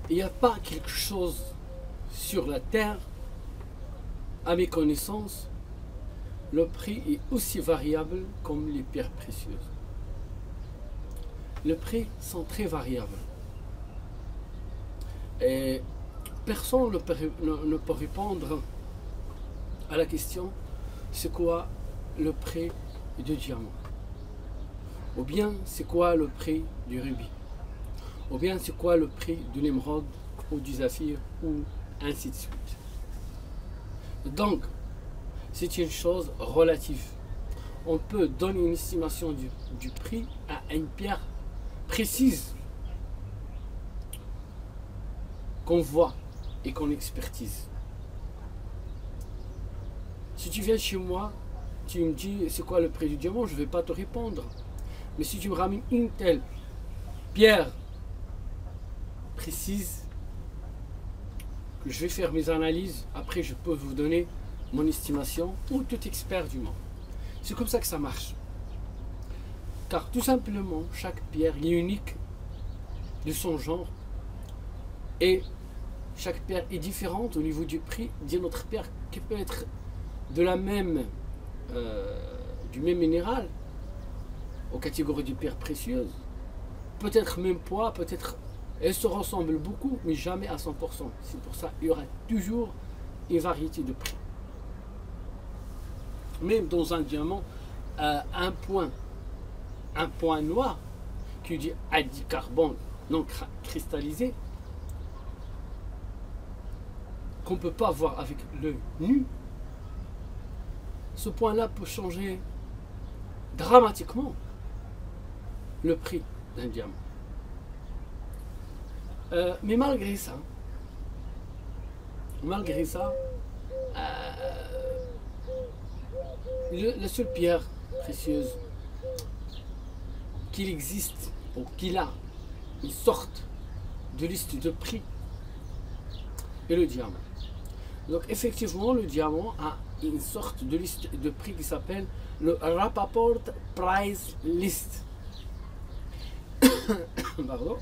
Il n'y a pas quelque chose sur la terre, à mes connaissances, le prix est aussi variable comme les pierres précieuses. Les prix sont très variables. Et personne ne peut répondre à la question c'est quoi le prix du diamant, ou bien c'est quoi le prix du rubis, ou bien c'est quoi le prix de l'émeraude ou du saphir, ou ainsi de suite. Donc, c'est une chose relative. On peut donner une estimation du prix à une pierre précise qu'on voit et qu'on expertise. Si tu viens chez moi, tu me dis c'est quoi le prix du diamant, je ne vais pas te répondre. Mais si tu me ramènes une telle pierre précise, que je vais faire mes analyses, après je peux vous donner mon estimation, ou tout expert du monde. C'est comme ça que ça marche. Car tout simplement, chaque pierre est unique de son genre, et chaque pierre est différente au niveau du prix d'une autre pierre qui peut être de la même, du même minéral, aux catégories de pierres précieuses, peut-être même poids, peut-être elles se ressemblent beaucoup, mais jamais à 100%. C'est pour ça qu'il y aura toujours une variété de prix. Même dans un diamant, un point noir qui dit carbone non cristallisé, qu'on ne peut pas voir avec l'œil nu, ce point-là peut changer dramatiquement le prix d'un diamant. Mais malgré ça, la seule pierre précieuse qu'il existe, ou qu'il a une sorte de liste de prix, est le diamant. Donc effectivement, le diamant a une sorte de liste de prix qui s'appelle le Rapaport Price List. Pardon.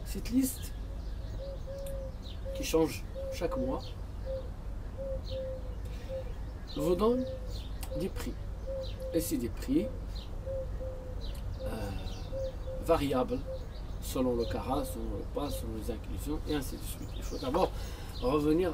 Cette liste, qui change chaque mois, vous donne des prix. Et c'est des prix variables selon le carat, selon le poids, selon les inclusions, et ainsi de suite. Il faut d'abord revenir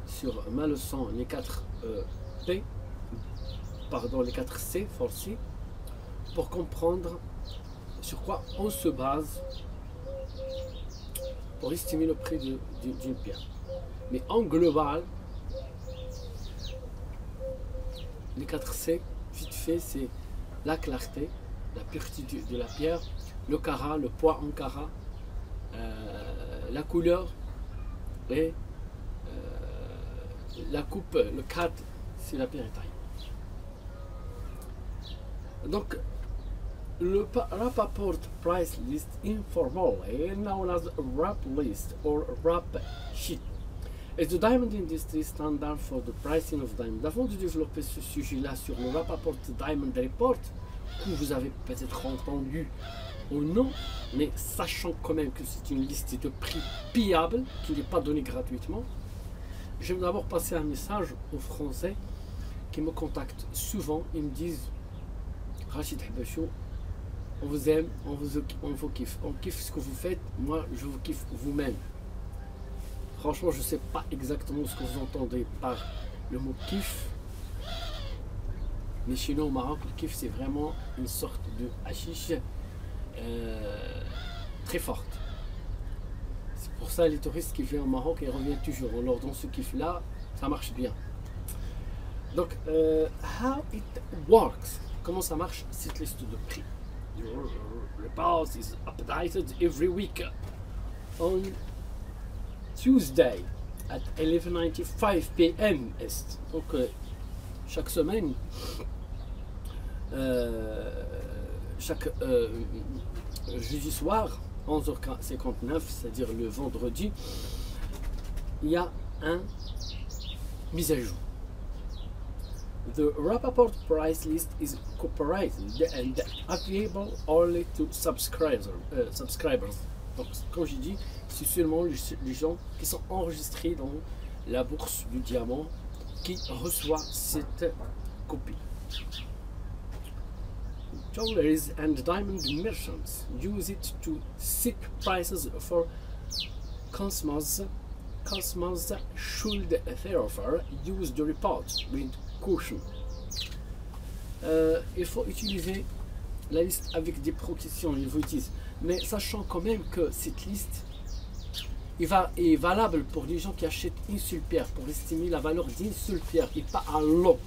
sur ma leçon, les 4 P, pardon, les 4 C forcés, pour comprendre sur quoi on se base pour estimer le prix d'une pierre. Mais en global, les 4 C, vite fait, c'est la clarté, la pureté de la pierre, le carat, le poids en carat, la couleur et la coupe, le cut, c'est la pierre taille. Donc, le Rapaport Price List informally known as RAP List or RAP Sheet is the diamond industry standard for the pricing of diamond. Avant de développer ce sujet-là sur le Rapaport Diamond Report, que vous avez peut-être entendu ou non, mais sachant quand même que c'est une liste de prix payable qui n'est pas donnée gratuitement, je vais d'abord passer un message aux Français qui me contactent souvent. Ils me disent Rachid Habachou, on vous aime, on vous kiffe, on kiffe ce que vous faites, moi je vous kiffe vous-même. Franchement, je ne sais pas exactement ce que vous entendez par le mot kiff, mais chez nous au Maroc, le kiff c'est vraiment une sorte de hashish très forte. C'est pour ça les touristes qui viennent au Maroc, ils reviennent toujours. On leur donne ce kiff là, ça marche bien. Donc, how it works, comment ça marche cette liste de prix? The report is updated every week on Tuesday at 11:95 p.m. Est. Donc chaque semaine, chaque jeudi soir, 11h59, c'est-à-dire le vendredi, il y a un mise à jour. The Rapaport price list is cooperated and available only to subscribers. Donc, comme j'ai dit, c'est seulement les gens qui sont enregistrés dans la bourse du diamant qui reçoivent cette copie. Jewelers and diamond merchants use it to set prices for customers. Customers should therefore use the report with caution. Il faut utiliser la liste avec des précautions, ils vous disent, mais sachant quand même que cette liste est valable pour les gens qui achètent une seule pierre, pour estimer la valeur d'une seule pierre et pas à lot.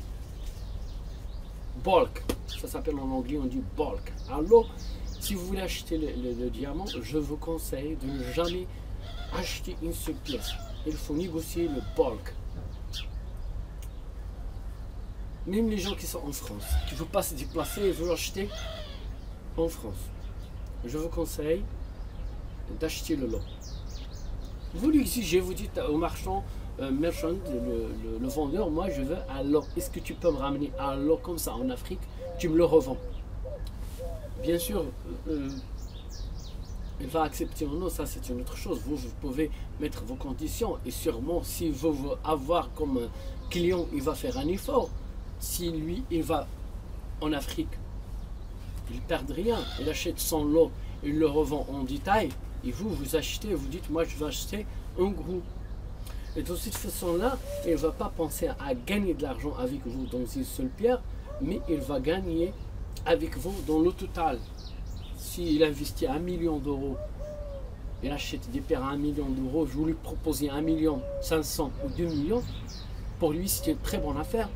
Bulk, ça s'appelle en anglais, on dit bulk. À lot, si vous voulez acheter le diamant, je vous conseille de ne jamais acheter une seule pièce. Il faut négocier le bulk. Même les gens qui sont en France, qui ne veulent pas se déplacer et veulent acheter en France, je vous conseille d'acheter le lot. Vous l'exigez, vous dites au marchand, le vendeur, moi je veux un lot. Est-ce que tu peux me ramener un lot comme ça en Afrique? Tu me le revends. Bien sûr, il va accepter ou non, ça c'est une autre chose. Vous pouvez mettre vos conditions et sûrement si vous voulez avoir comme client, il va faire un effort. Si lui, il va en Afrique, il ne perd rien. Il achète son lot, il le revend en détail. Et vous achetez, vous dites, moi je vais acheter un groupe. Et de cette façon-là, il ne va pas penser à gagner de l'argent avec vous dans une seule pierre, mais il va gagner avec vous dans le total. S'il investit 1 million d'euros, il achète des pierres à 1 million d'euros, je vous lui propose 1 million 500 ou 2 millions, pour lui c'est une très bonne affaire.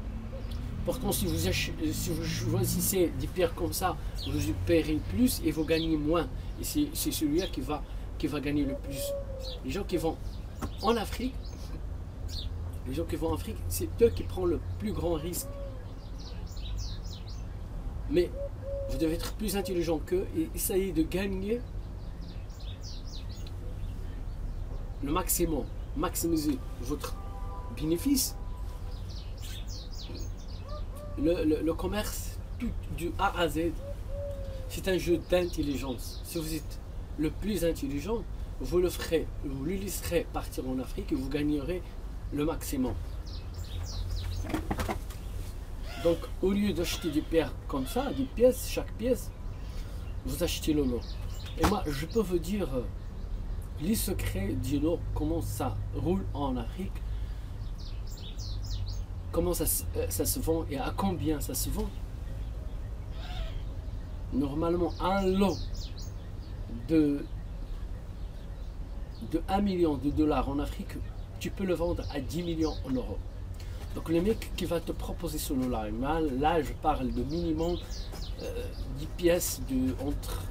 Pourtant, si vous choisissez des pierres comme ça, vous paierez plus et vous gagnez moins. Et c'est celui-là qui va gagner le plus. Les gens qui vont en Afrique, c'est eux qui prennent le plus grand risque. Mais vous devez être plus intelligent qu'eux et essayer de gagner le maximum, maximiser votre bénéfice. Le commerce, tout du A à Z, c'est un jeu d'intelligence. Si vous êtes le plus intelligent, vous le laisserez partir en Afrique et vous gagnerez le maximum. Donc, au lieu d'acheter des pierres comme ça, des pièces, chaque pièce, vous achetez le lot. Et moi, je peux vous dire les secrets du lot, comment ça roule en Afrique, comment ça se vend et à combien ça se vend. Normalement, un lot de 1 million de dollars en Afrique, tu peux le vendre à 10 millions en euros. Donc le mec qui va te proposer ce lot-là, là je parle de minimum 10 pièces de entre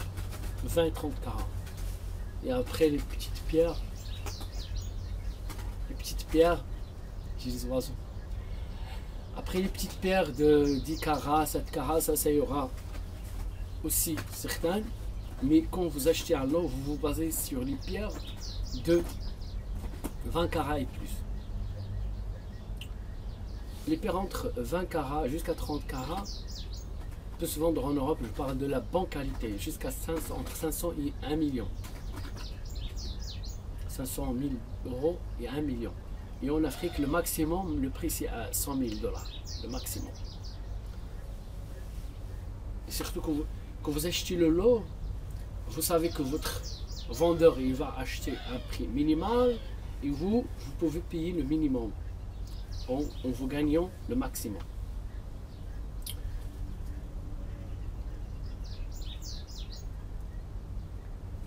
20 et 30 carats. Et après les petites pierres, j'ai des oiseaux. Après les petites pierres de 10 carats, 7 carats, ça y aura aussi certaines. Mais quand vous achetez un lot, vous vous basez sur les pierres de 20 carats et plus. Les pierres entre 20 carats jusqu'à 30 carats peuvent se vendre en Europe, je parle de la bonne qualité, jusqu'à entre 500 et 1 million. 500 000 euros et 1 million. Et en Afrique, le maximum, le prix c'est à 100 000 $, le maximum. Et surtout quand vous achetez le lot, vous savez que votre vendeur il va acheter un prix minimal et vous pouvez payer le minimum en vous gagnant le maximum.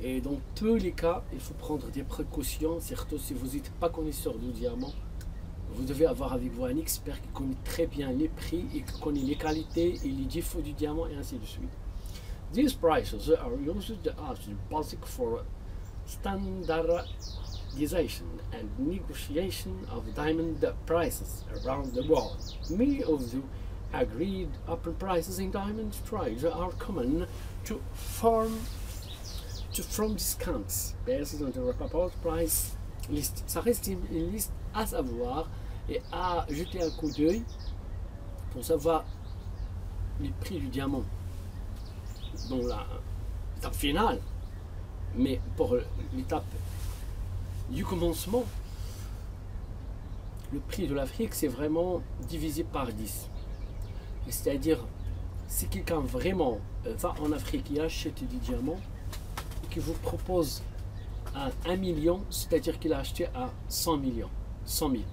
Et dans tous les cas, il faut prendre des précautions, surtout si vous n'êtes pas connaisseur du diamant. Vous devez avoir avec vous un expert qui connaît très bien les prix et qui connaît les qualités et les défauts du diamant et ainsi de suite. These prices are used as the basis for standardization and negotiation of diamond prices around the world. Many of the agreed upper prices in diamond trade are common from discounts based on the report price list. Ça reste une liste à savoir et à jeter un coup d'œil pour savoir les prix du diamant. Dans l'étape finale, Mais pour l'étape du commencement, le prix de l'Afrique, c'est vraiment divisé par 10. C'est-à-dire, si quelqu'un vraiment va en Afrique et achète des diamants, et qu'il vous propose à 1 million, c'est-à-dire qu'il a acheté à 100 millions, 100 000.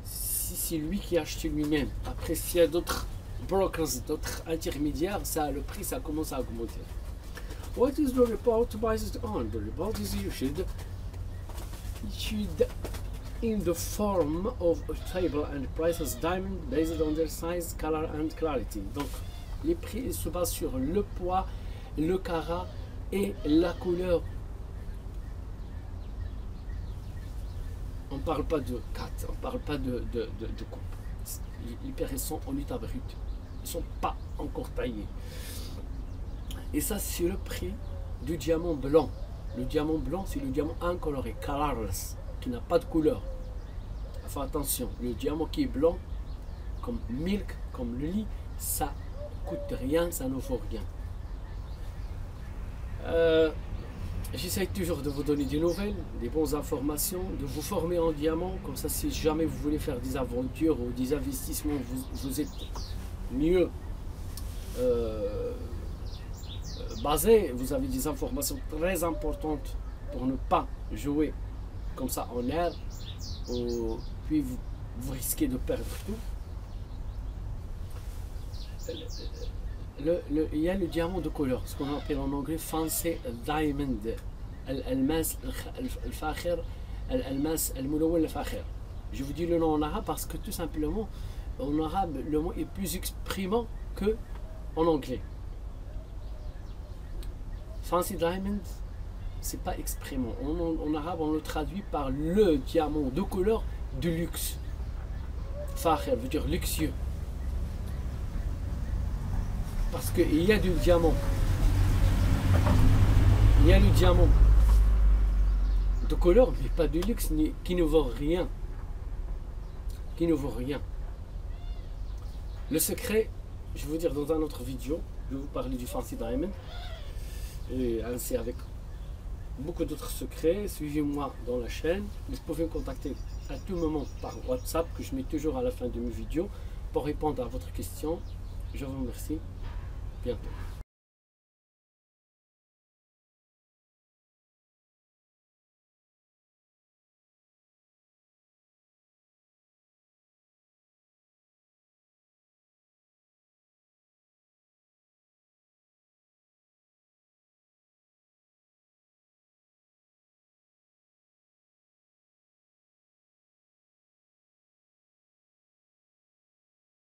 Si c'est lui qui a acheté lui-même, après s'il y a d'autres brokers, d'autres intermédiaires, ça, le prix ça commence à augmenter. What is the report based on? The report is issued in the form of a table and prices diamond based on their size, color and clarity. Donc les prix se basent sur le poids, le carat et la couleur. On ne parle pas de 4, on ne parle pas de coupe. Les pierres sont en état brut. Ils ne sont pas encore taillés. Et ça, c'est le prix du diamant blanc. Le diamant blanc, c'est le diamant incoloré, colorless, qui n'a pas de couleur. Enfin, attention, le diamant qui est blanc, comme milk, comme le lit, ça ne coûte rien, ça ne vaut rien. J'essaie toujours de vous donner des nouvelles, des bonnes informations, de vous former en diamant, comme ça si jamais vous voulez faire des aventures ou des investissements, vous êtes mieux basé, vous avez des informations très importantes pour ne pas jouer comme ça en air, ou puis vous risquez de perdre tout. Il y a le diamant de couleur, ce qu'on appelle en anglais fancy diamond, الماس الفاخر, الماس الملون الفاخر. Je vous dis le nom en arabe parce que tout simplement en arabe le mot est plus exprimant que en anglais. Fancy diamond, c'est pas exprimant. En arabe on le traduit par le diamant de couleur de luxe. Fakhir veut dire luxueux. Parce qu'il y a du diamant. Il y a le diamant de couleur, mais pas de luxe, qui ne vaut rien. Qui ne vaut rien. Le secret, je vais vous dire dans une autre vidéo, je vais vous parler du fancy diamond. Et ainsi avec beaucoup d'autres secrets. Suivez-moi dans la chaîne. Vous pouvez me contacter à tout moment par WhatsApp, que je mets toujours à la fin de mes vidéos, pour répondre à votre question. Je vous remercie. Bientôt.